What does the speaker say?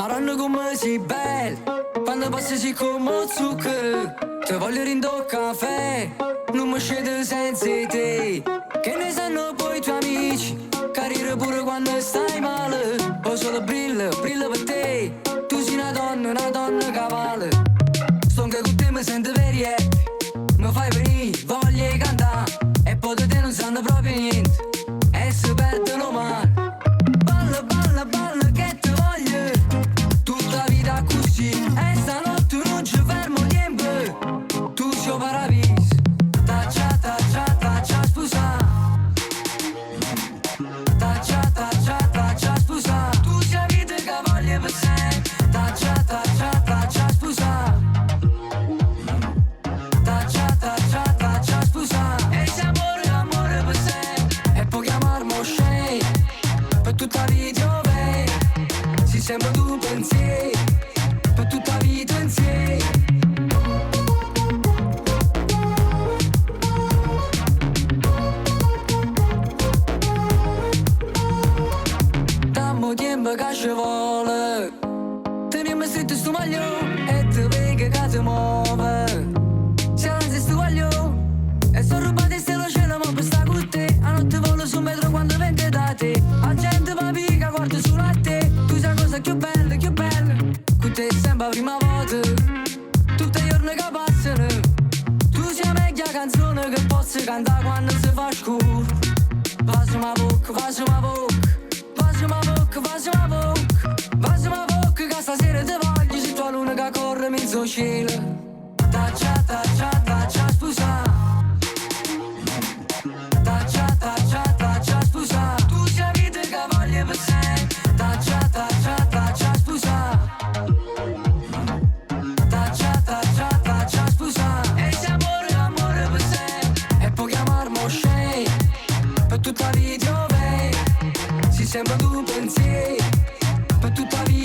Maranno come si bella, quando passi si come zucchero. Ti voglio rindò caffè, non mi scende senza te. Che ne sanno poi i tuoi amici, carire pure quando stai male. O solo brilla, brilla per te, tu sei una donna che vale. Sto anche con te mi sento veri happy, mi fai venire, voglio cantare. E poi da te non sanno proprio niente, e si perdono male. Balla, balla, balla che ti voglio, tutta la vita così. E stanotte non ci fermo niente, tu sei un paradiso. Taccia, taccia, taccia, scusa. Taccia, taccia, taccia, scusa. Tu sei la vita che voglio per sempre. Taccia, taccia, taccia, scusa. Taccia, taccia, taccia, scusa. E se amore, amore per sempre. E puoi chiamarmi Shane, per tutta la vita, babe. Si sembra tu pensieri, per tutta la vita insieme. Dammo tempo che ci vuole, teniamo stretto sto maglione e ti vedi che ti muove. Se anzi sto voglio e sono rubate stelle cielo ma per sta con te. A notte volo sul metro quando vende da te. La gente va pica, guarda solo a te. Tu sei la cosa più bella, più bella. Con te sembra la prima volta, tutti i giorni che passano. Tu sei la meglio canzone che posso cantare quando si fa scuro. Vasi ma bocca, vasi ma bocca, vasi ma bocca, vasi ma bocca, vasi ma bocca, che stasera ti voglio. Se tua luna che corre mezzo cielo. Taccia, taccia, taccia, scusa. Taccia, taccia, taccia, scusa. Tu sei la vita che voglio per sempre. Taccia, taccia, taccia, scusa. Taccia, taccia, taccia, scusa. E se amore, amore per sempre. E puoi chiamarmi Shane, per tutta la vita, babe. Si sembra tu pensieri, per tutta la vita.